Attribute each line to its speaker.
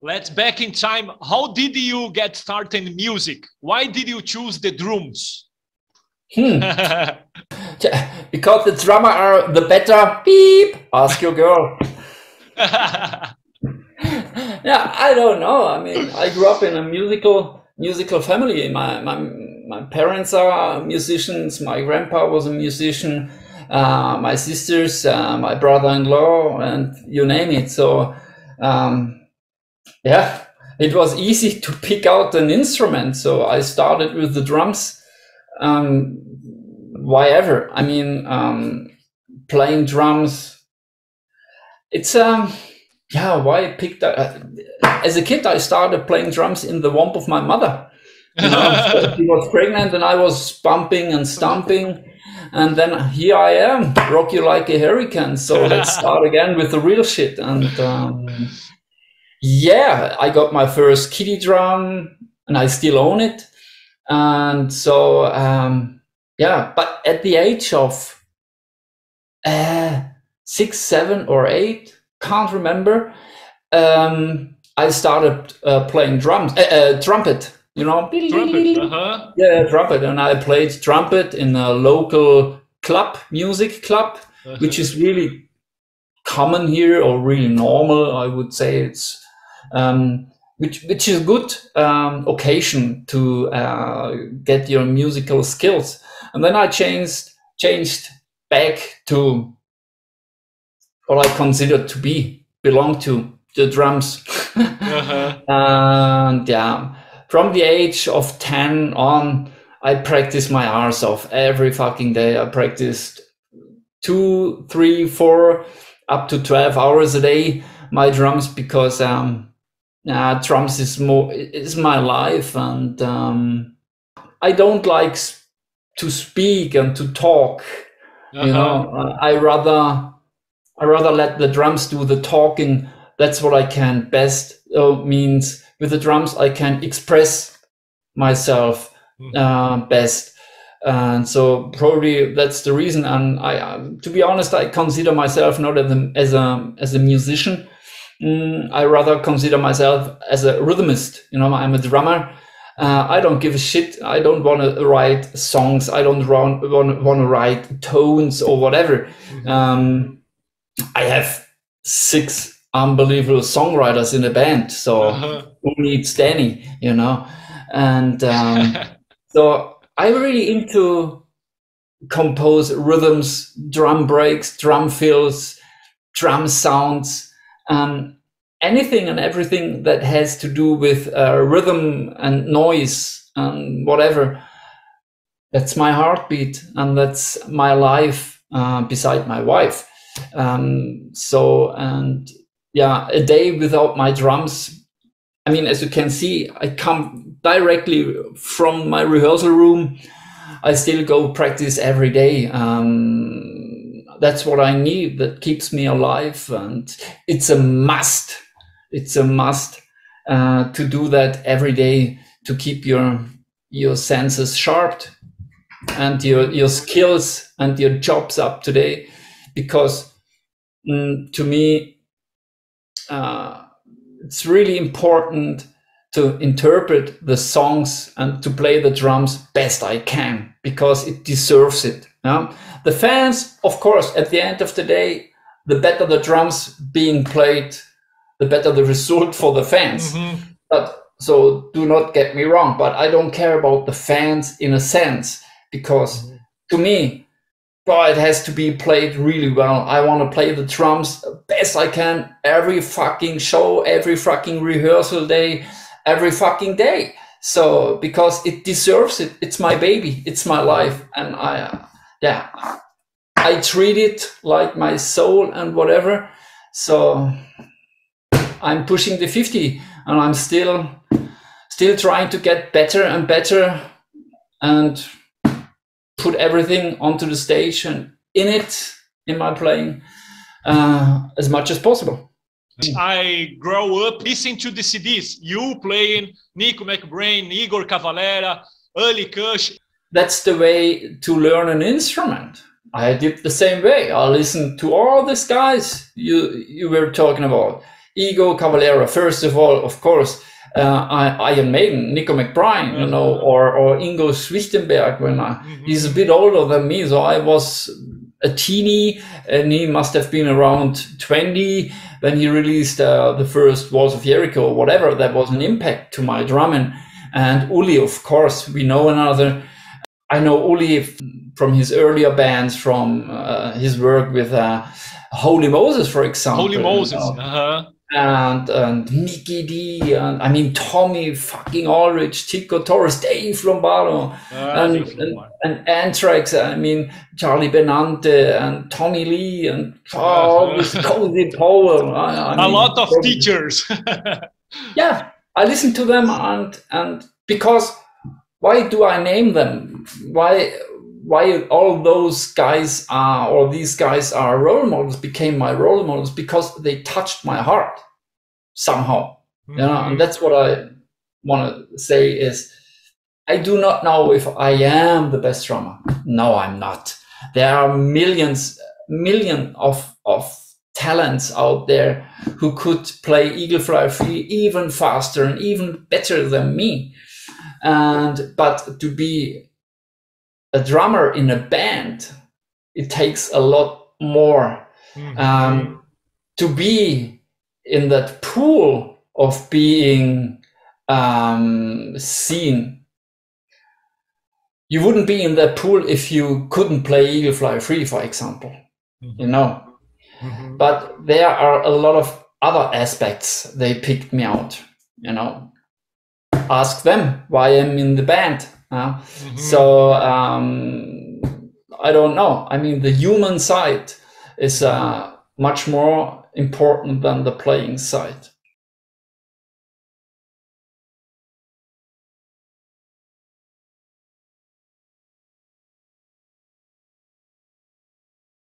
Speaker 1: Let's back in time. How did you get started in music? Why did you choose the drums?
Speaker 2: Because the drummer are the better. Beep. Ask your girl. Yeah, I don't know. I mean, I grew up in a musical family. My parents are musicians. My grandpa was a musician. My sisters, my brother-in-law, and you name it. So, yeah, it was easy to pick out an instrument. So I started with the drums. Why ever? I mean, playing drums. It's yeah. Why I picked that? As a kid, I started playing drums in the womb of my mother. You know, so she was pregnant, and I was bumping and stomping. And then here I am, rock you like a hurricane. So let's start again with the real shit. And yeah, I got my first kiddie drum, and I still own it. And so yeah, but at the age of 6, 7, or 8, can't remember, I started playing drums, trumpet. You know,
Speaker 1: Trumpet,
Speaker 2: yeah, trumpet, and I played trumpet in a local club, music club, which is really common here, or really normal, I would say. It's which is a good occasion to get your musical skills. And then I changed back to what I consider to belong to the drums. And yeah. From the age of 10 on, I practiced my arse off every fucking day. I practiced 2, 3, 4, up to 12 hours a day, my drums, because drums is my life, and I don't like to speak and to talk. You know, I rather let the drums do the talking. That's what I can best. Means with the drums I can express myself best, and so probably that's the reason. And I, to be honest, I consider myself not as a musician. I rather consider myself as a rhythmist. You know, I'm a drummer. I don't give a shit. I don't want to write songs. I don't want to write tones or whatever. I have 6 unbelievable songwriters in a band, so who needs Dani, you know? And so I'm really into compose rhythms, drum breaks, drum fills, drum sounds, anything and everything that has to do with rhythm and noise and whatever. That's my heartbeat, and that's my life beside my wife. So, and yeah, a day without my drums. I mean, as you can see, I come directly from my rehearsal room. I still go practice every day. That's what I need. That keeps me alive, and it's a must. It's a must to do that every day, to keep your senses sharp and your skills and your jobs up to date. Because to me, it's really important to interpret the songs and to play the drums best I can, because it deserves it. The fans, of course, at the end of the day, the better the drums being played, the better the result for the fans. But so do not get me wrong, but I don't care about the fans in a sense, because to me, it has to be played really well. I want to play the drums best I can every fucking show, every fucking rehearsal day, every fucking day. So, because it deserves it. It's my baby. It's my life. And I treat it like my soul and whatever. So I'm pushing the 50, and I'm still trying to get better and better, and put everything onto the stage and in my playing as much as possible.
Speaker 1: I grow up listening to the CDs. You playing, Nico McBrain, Igor Cavalera, early Kush.
Speaker 2: That's the way to learn an instrument. I did the same way. I listened to all these guys you were talking about. Igor Cavalera, first of all, of course, Iron Maiden, Nico McBride, you know, or Ingo Schwichtenberg. He's a bit older than me, so I was a teeny, and he must have been around 20 when he released the first Walls of Jericho or whatever. That was an impact to my drumming. And Uli, of course, we know another. I know Uli from his earlier bands, from his work with Holy Moses, for example.
Speaker 1: Holy Moses,
Speaker 2: and Mickey D, and I mean Tommy fucking Ulrich, Tico Torres, Dave Lombardo, and Anthrax. I mean Charlie Benante and Tommy Lee and Cozy Powell.
Speaker 1: A lot of teachers.
Speaker 2: Yeah, I listen to them, and because why do I name them? Why all those guys are, or these guys are role models, became my role models, because they touched my heart somehow. You know, and that's what I want to say is, I do not know if I am the best drummer. No, I'm not. There are million of talents out there who could play Eagle Fly Free even faster and even better than me. But to be a drummer in a band, it takes a lot more. To be in that pool of being seen. You wouldn't be in that pool if you couldn't play Eagle Fly Free, for example. You know. But there are a lot of other aspects they picked me out, you know. Ask them why I'm in the band. So I don't know. I mean, the human side is much more important than the playing side.